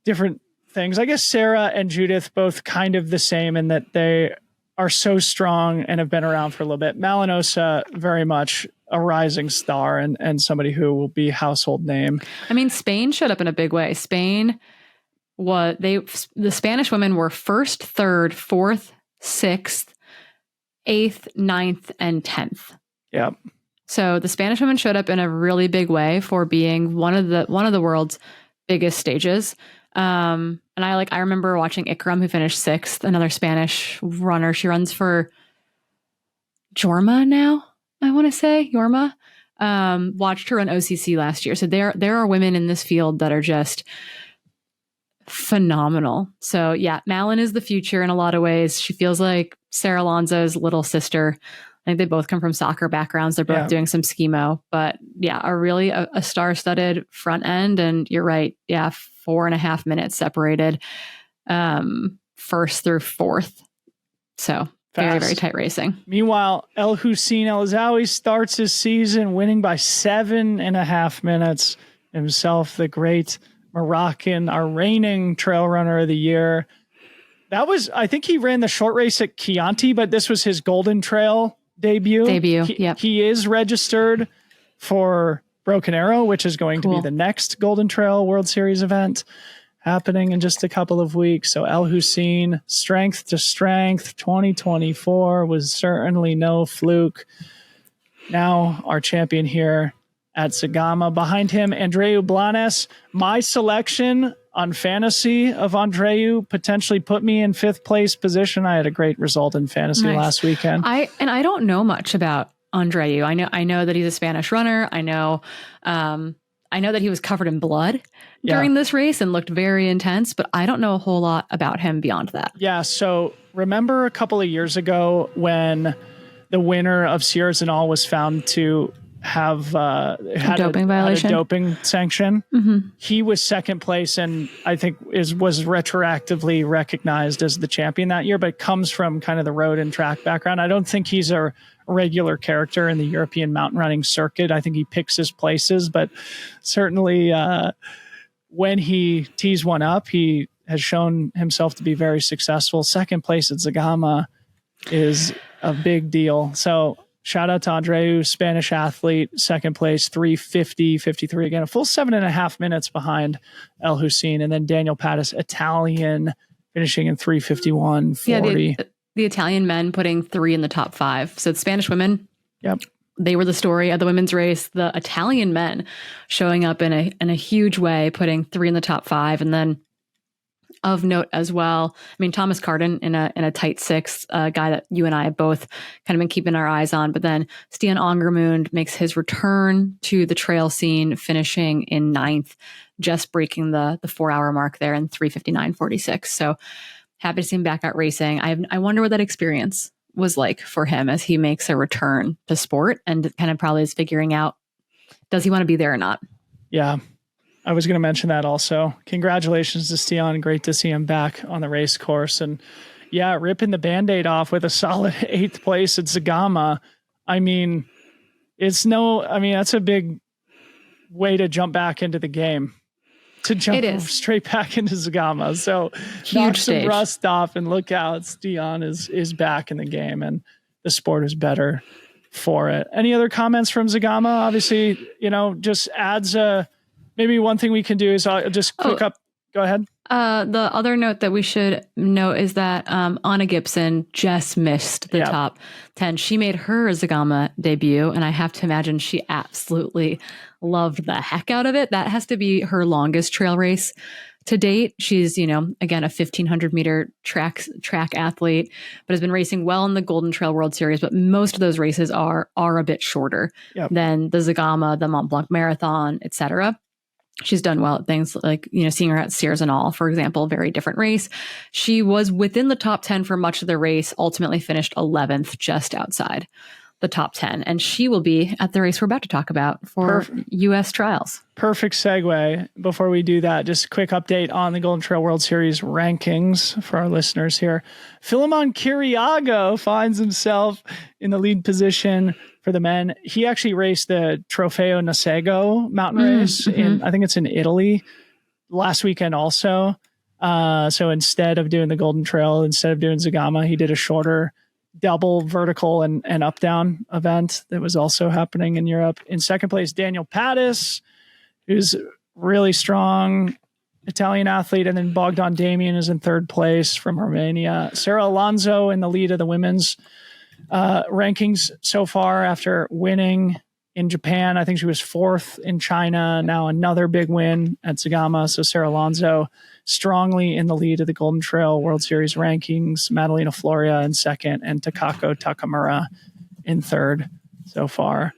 different things. I guess Sarah and Judith both kind of the same in that they are so strong and have been around for a little bit. Malinosa, very much a rising star and somebody who will be household name. I mean, Spain showed up in a big way. The Spanish women were first, third, fourth, sixth, eighth, ninth, and 10th. Yep. So the Spanish women showed up in a really big way for being one of the world's biggest stages. And I remember watching Ikram, who finished sixth, another Spanish runner. She runs for Jorma now, I want to say. Jorma. Watched her run OCC last year. So there are women in this field that are just phenomenal. So yeah, Malin is the future in a lot of ways. She feels like Sarah Alonso's little sister. I think they both come from soccer backgrounds. They're both doing some skimo, but yeah, a star-studded front end. And you're right. Yeah. 4.5 minutes separated, first through fourth. So very, very tight racing. Meanwhile, El Hussein El Azawi starts his season winning by 7.5 minutes. Himself, the great Moroccan, our reigning trail runner of the year. I think he ran the short race at Chianti, but this was his Golden Trail debut. He is registered for Broken Arrow, which is going to be the next Golden Trail World Series event happening in just a couple of weeks. So El Hussein, strength to strength, 2024 was certainly no fluke. Now our champion here at Zegama. Behind him, Andreu Blanes. My selection on fantasy of Andreu potentially put me in 5th place position. I had a great result in fantasy last weekend. I don't know much about Andreu. I know that he's a Spanish runner. I know that he was covered in blood during this race and looked very intense, but I don't know a whole lot about him beyond that. Yeah. So remember a couple of years ago when the winner of Sierra Zinal was found to have had a doping sanction. Mm-hmm. He was 2nd place and I think was retroactively recognized as the champion that year, but comes from kind of the road and track background. I don't think he's a regular character in the European mountain running circuit. I think he picks his places, but certainly when he tees one up, he has shown himself to be very successful. 2nd place at Zegama is a big deal. So shout out to Andreu, Spanish athlete, 2nd place, 3:50:53. Again, a full 7.5 minutes behind El Hussein. And then Daniel Pattis, Italian, finishing in 3:51:40. Yeah, the Italian men putting 3 in the top 5. So the Spanish women, they were the story of the women's race. The Italian men showing up in a huge way, putting 3 in the top 5. And then Of note as well, I mean, Thomas Carden in a tight sixth, a guy that you and I have both kind of been keeping our eyes on. But then Stian Angermund makes his return to the trail scene, finishing in 9th, just breaking the 4-hour mark there in 3:59.46. So happy to see him back out racing. I wonder what that experience was like for him as he makes a return to sport and kind of probably is figuring out, does he want to be there or not? Yeah. I was going to mention that also. Congratulations to Stian. Great to see him back on the race course. And yeah, ripping the Band-Aid off with a solid 8th place at Zegama. I mean, that's a big way to jump back into the game. To jump straight back into Zegama. So knock some rust off and look out. Stian is back in the game and the sport is better for it. Any other comments from Zegama? Obviously, just adds maybe one thing we can do is just quick up. Go ahead. The other note that we should note is that Anna Gibson just missed the top 10. She made her Zegama debut, and I have to imagine she absolutely loved the heck out of it. That has to be her longest trail race to date. She's, again, a 1,500 meter track athlete, but has been racing well in the Golden Trail World Series. But most of those races are a bit shorter than the Zegama, the Mont Blanc Marathon, etc. She's done well at things like, seeing her at Sears and All, for example, very different race. She was within the top 10 for much of the race, ultimately finished 11th, just outside the top 10. And she will be at the race we're about to talk about for U.S. trials. Perfect segue. Before we do that, just a quick update on the Golden Trail World Series rankings for our listeners here. Filimon Kiriago finds himself in the lead position for the men. He actually raced the Trofeo Nasego mountain race I think it's in Italy last weekend also. So instead of doing the Golden Trail, instead of doing Zegama, he did a shorter double vertical and up down event that was also happening in Europe. In second place, Daniel Pattis, who's really strong Italian athlete. And then Bogdan Damian is in third place from Romania. Sarah Alonso in the lead of the women's rankings so far after winning in Japan. I think she was 4th in China. Now another big win at Zegama. So Sarah Alonso strongly in the lead of the Golden Trail World Series rankings. Madalena Floria in second and Takako Takamura in third so far.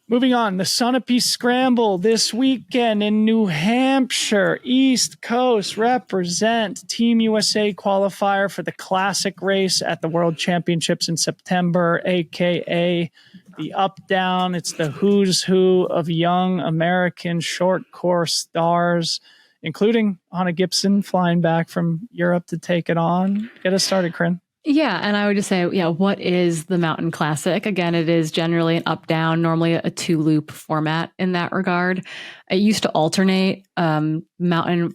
Moving on, the Sunnape Scramble this weekend in New Hampshire. East Coast represent Team USA qualifier for the classic race at the World Championships in September, a.k.a. the up-down. It's the who's who of young American short course stars, including Anna Gibson flying back from Europe to take it on. Get us started, Corinne. Yeah, and I would just say, what is the Mountain Classic? Again, it is generally an up-down, normally a 2-loop format in that regard. It used to alternate. World Mountain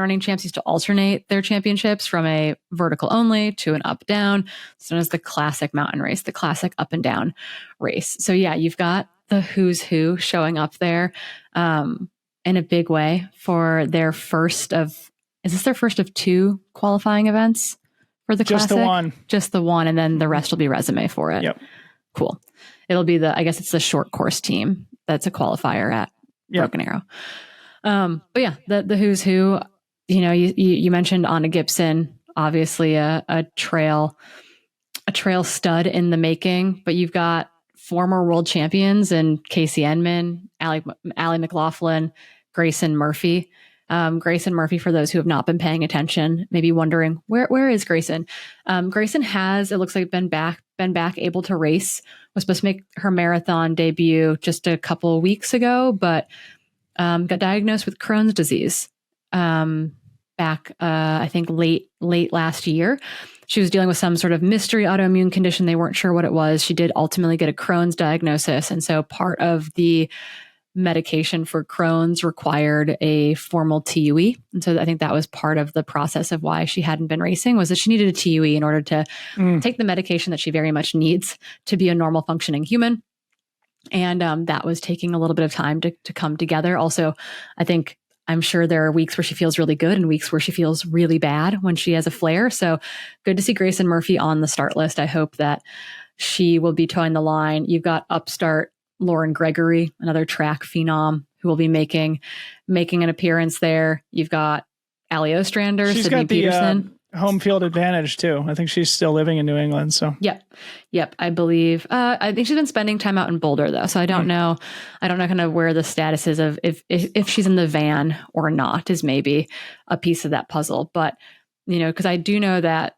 Running Champs used to alternate their championships from a vertical only to an up-down. It's known as the Classic Mountain Race, the Classic Up and Down Race. So yeah, you've got the who's who showing up there in a big way for their first of, is this their first of 2 qualifying events? For the Classic? Just the one, and then the rest will be resume for it. Yep. Cool. It'll be I guess it's the short course team that's a qualifier at Broken Arrow. But yeah, the who's who, you mentioned Anna Gibson, obviously a trail stud in the making, but you've got former world champions in Casey Enman, Allie McLaughlin, Grayson Murphy. Grayson Murphy, for those who have not been paying attention, maybe wondering where is Grayson? Grayson has, it looks like, been back able to race. Was supposed to make her marathon debut just a couple of weeks ago, but got diagnosed with Crohn's disease back, I think late last year. She was dealing with some sort of mystery autoimmune condition. They weren't sure what it was. She did ultimately get a Crohn's diagnosis, and so part of the medication for Crohn's required a formal TUE. And so I think that was part of the process of why she hadn't been racing, was that she needed a TUE in order to take the medication that she very much needs to be a normal functioning human. And that was taking a little bit of time to come together. Also, I'm sure there are weeks where she feels really good and weeks where she feels really bad when she has a flare. So good to see Grayson Murphy on the start list. I hope that she will be towing the line. You've got upstart Lauren Gregory, another track phenom, who will be making an appearance there. You've got Ali Ostrander, she's Sydney got the, Peterson. Home field advantage too. I think she's still living in New England. So Yep. I believe. I think she's been spending time out in Boulder though, so I don't know. I don't know kind of where the status is of if she's in the van or not is maybe a piece of that puzzle. But because I do know that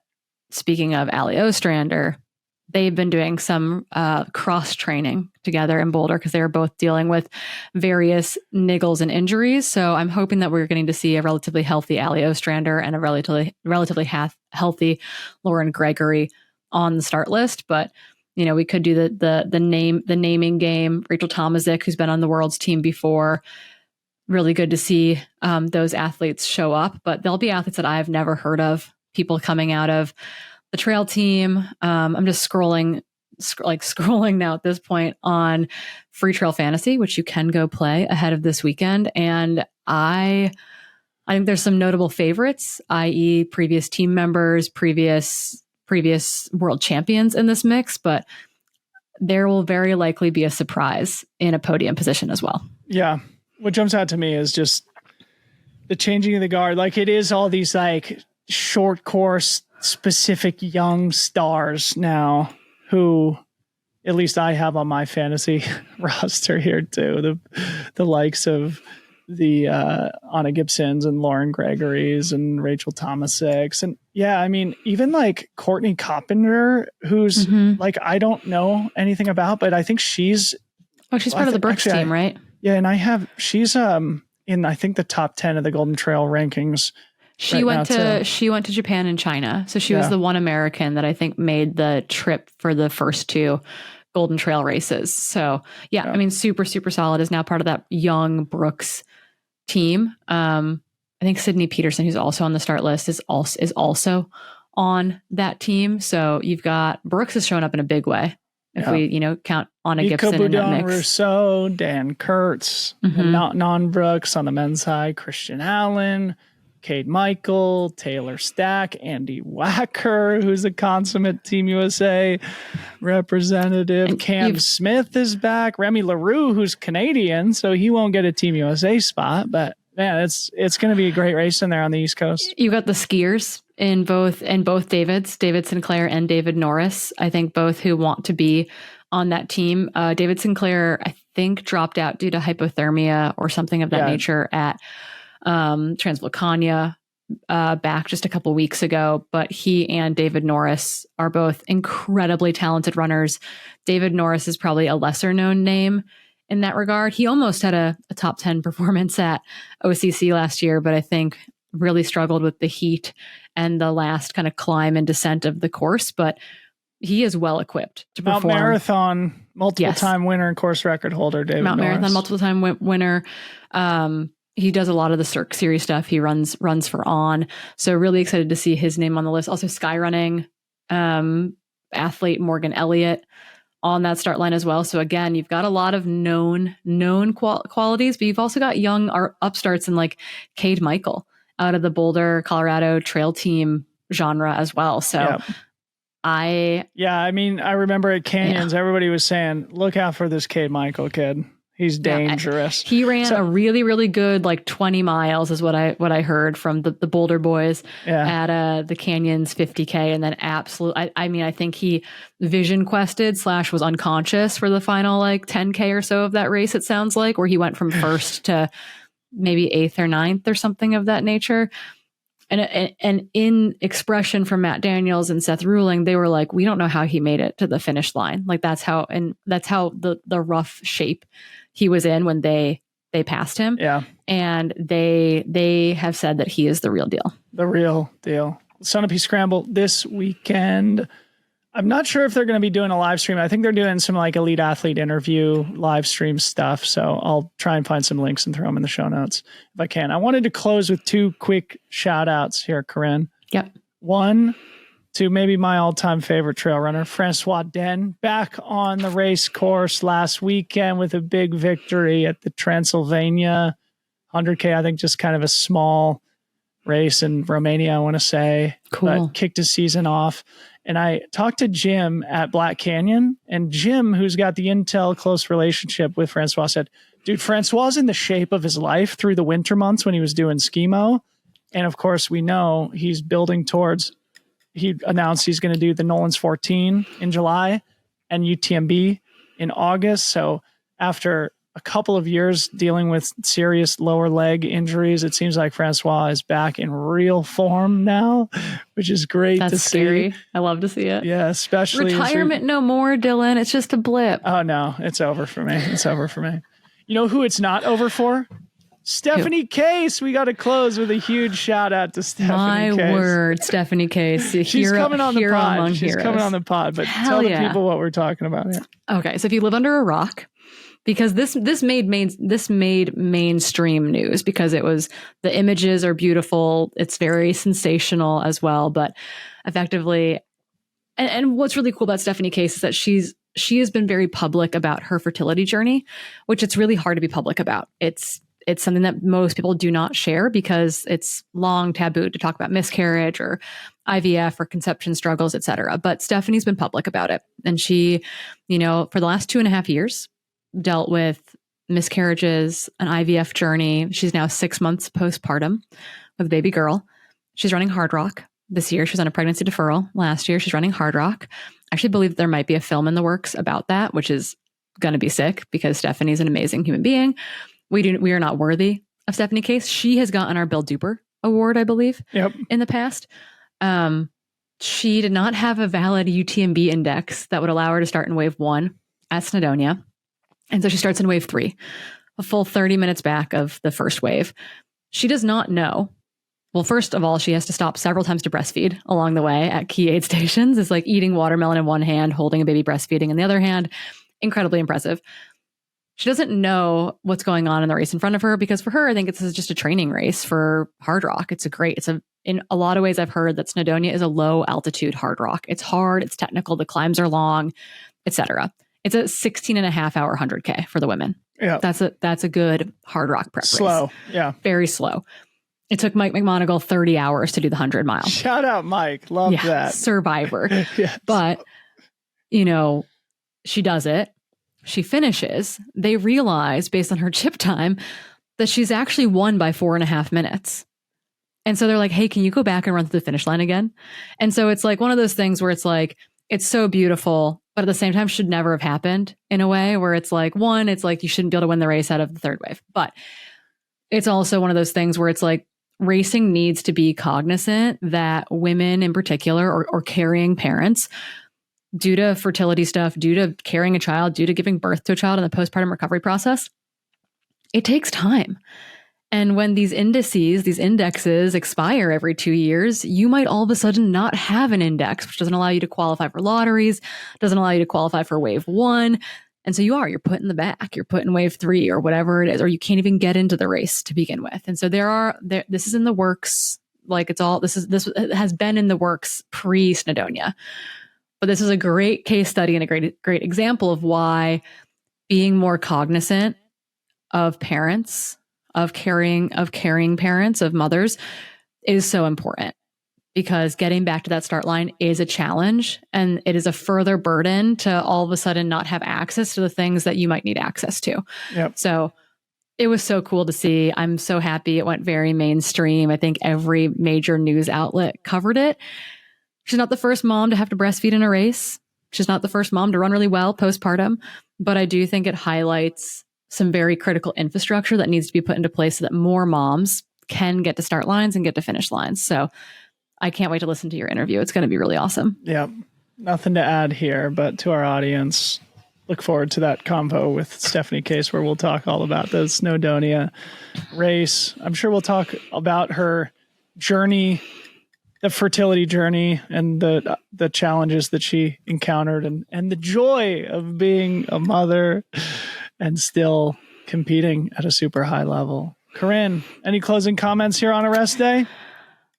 speaking of Ali Ostrander, they've been doing some cross training together in Boulder because they were both dealing with various niggles and injuries. So I'm hoping that we're getting to see a relatively healthy Ali Ostrander and a relatively healthy Lauren Gregory on the start list. But we could do the naming game. Rachel Tomazik, who's been on the world's team before. Really good to see those athletes show up, but there'll be athletes that I've never heard of. People coming out of the trail team. I'm just scrolling now at this point on Freetrail Fantasy, which you can go play ahead of this weekend. And I think there's some notable favorites, i.e. previous team members, previous world champions in this mix, but there will very likely be a surprise in a podium position as well. Yeah. What jumps out to me is just the changing of the guard. Like it is all these like short course specific young stars now who at least I have on my fantasy roster here too. The likes of the Anna Gibsons and Lauren Gregory's and Rachel Tomasics. And yeah, I mean, even like Courtney Coppinger, who's like, I don't know anything about, but I think she's part of the Brooks team, right? Yeah. And she's in, I think the top 10 of the Golden Trail rankings. She went to Japan and China. So she was the one American that I think made the trip for the first two Golden Trail races. So yeah, I mean, super, super solid, is now part of that young Brooks team. I think Sydney Peterson, who's also on the start list, is also on that team. So you've got Brooks is showing up in a big way. If we, count Anna Gibson in that mix. Rousseau, Dan Kurtz, non-Brooks on the men's side, Christian Allen, Cade Michael, Taylor Stack, Andy Wacker, who's a consummate Team USA representative. And Cam Smith is back. Remy LaRue, who's Canadian, so he won't get a Team USA spot. But man, it's going to be a great race in there on the East Coast. You got the skiers in both David Sinclair and David Norris. I think both who want to be on that team. David Sinclair, I think, dropped out due to hypothermia or something of that nature at Transvolcania back just a couple weeks ago, but he and David Norris are both incredibly talented runners. David Norris is probably a lesser known name in that regard. He almost had a top 10 performance at OCC last year, but I think really struggled with the heat and the last kind of climb and descent of the course, but he is well equipped to perform. Mount Marathon, multiple-time winner and course record holder, David Mount Norris. Marathon, multiple-time winner. He does a lot of the Cirque Series stuff. He runs for On. So really excited to see his name on the list. Also skyrunning athlete Morgan Elliott on that start line as well. So again, you've got a lot of known qualities, but you've also got young upstarts in like Cade Michael out of the Boulder, Colorado trail team genre as well. So I remember at Canyons, everybody was saying, look out for this Cade Michael kid. He's dangerous. He ran a really, really good 20 miles is what I heard from the Boulder boys at the Canyons 50K, and then I think he vision quested / was unconscious for the final 10K or so of that race. It sounds like, where he went from first to maybe 8th or 9th or something of that nature. And in expression from Matt Daniels and Seth Ruling, they were like, we don't know how he made it to the finish line. That's how the rough shape he was in when they passed him. Yeah. And they have said that he is the real deal. The real deal. Sunnape Scramble this weekend. I'm not sure if they're going to be doing a live stream. I think they're doing some elite athlete interview live stream stuff. So I'll try and find some links and throw them in the show notes if I can. I wanted to close with 2 quick shout outs here, Corinne. Yep. One to maybe my all-time favorite trail runner, Francois Den, back on the race course last weekend with a big victory at the Transylvania 100K. I think just kind of a small race in Romania, I want to say. Cool. But kicked his season off. And I talked to Jim at Black Canyon, and Jim, who's got the Intel close relationship with Francois, said, dude, Francois is in the shape of his life through the winter months when he was doing skimo. And of course, we know he's building towards, he announced he's going to do the Nolan's 14 in July and UTMB in August. So after a couple of years dealing with serious lower leg injuries, it seems like Francois is back in real form now, which is great to see. That's scary. I love to see it. Yeah, especially retirement no more, Dylan. It's just a blip. Oh no, it's over for me. It's over for me. You know who it's not over for? Stephanie Case. We got to close with a huge shout out to Stephanie Case. My word, Stephanie Case. She's coming on the pod. She's coming on the pod, but tell the people what we're talking about here. Okay, so if you live under a rock, because this made mainstream news because it was, the images are beautiful. It's very sensational as well, but effectively, and what's really cool about Stephanie Case is that she has been very public about her fertility journey, which it's really hard to be public about. It's something that most people do not share because it's long taboo to talk about miscarriage or IVF or conception struggles, et cetera. But Stephanie's been public about it. And she, for the last 2.5 years, dealt with miscarriages, an IVF journey. She's now 6 months postpartum with a baby girl. She's running Hard Rock this year. She was on a pregnancy deferral last year. She's running Hard Rock. I actually believe there might be a film in the works about that, which is going to be sick because Stephanie's an amazing human being. We are not worthy of Stephanie Case. She has gotten our Bill Duper award, I believe, in the past. She did not have a valid UTMB index that would allow her to start in wave 1 at Snowdonia. And so she starts in wave 3, a full 30 minutes back of the first wave. She does not know. Well, first of all, she has to stop several times to breastfeed along the way at key aid stations. It's like eating watermelon in one hand, holding a baby breastfeeding in the other hand. Incredibly impressive. She doesn't know what's going on in the race in front of her because for her, I think this is just a training race for Hard Rock. In a lot of ways, I've heard that Snowdonia is a low altitude Hard Rock. It's hard, it's technical, the climbs are long, etc. It's a 16.5-hour 100K for the women. Yeah, that's a good Hard Rock prep race. Slow, yeah, very slow. It took Mike McMonagle 30 hours to do the 100 mile. Shout out, Mike. Love that. Survivor. Yes. But, she does it. She finishes. They realize, based on her chip time, that she's actually won by 4.5 minutes. And so they're like, hey, can you go back and run through the finish line again? And so it's like one of those things where it's like, it's so beautiful, but at the same time should never have happened in a way where it's like, one, it's like you shouldn't be able to win the race out of the third wave. But it's also one of those things where it's like racing needs to be cognizant that women in particular or carrying parents, due to fertility stuff, due to carrying a child, due to giving birth to a child in the postpartum recovery process, it takes time. And when these indexes expire every 2 years, you might all of a sudden not have an index, which doesn't allow you to qualify for lotteries, doesn't allow you to qualify for wave 1. And so you're put in the back, you're put in wave 3 or whatever it is, or you can't even get into the race to begin with. And so this is in the works. Like this has been in the works pre-Snowdonia. But this is a great case study and a great example of why being more cognizant of parents, of carrying parents, of mothers is so important, because getting back to that start line is a challenge, and it is a further burden to all of a sudden not have access to the things that you might need access to. Yep. So it was so cool to see. I'm so happy it went very mainstream. I think every major news outlet covered it. She's not the first mom to have to breastfeed in a race. She's not the first mom to run really well postpartum, but I do think it highlights some very critical infrastructure that needs to be put into place so that more moms can get to start lines and get to finish lines. So I can't wait to listen to your interview. It's going to be really awesome. Yeah. Nothing to add here, but to our audience, look forward to that convo with Stephanie Case, where we'll talk all about the Snowdonia race. I'm sure we'll talk about her journey, the fertility journey, and the challenges that she encountered, and the joy of being a mother and still competing at a super high level. Corinne, any closing comments here on a rest day?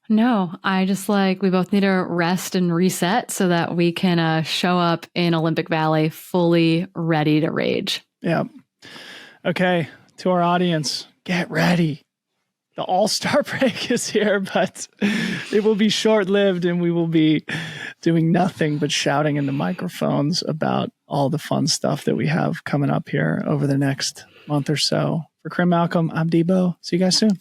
No, I just we both need to rest and reset so that we can show up in Olympic Valley fully ready to rage. Yeah. Okay. To our audience, get ready. The All-Star break is here, but it will be short-lived, and we will be doing nothing but shouting into microphones about all the fun stuff that we have coming up here over the next month or so. For Corinne Malcolm, I'm Debo. See you guys soon.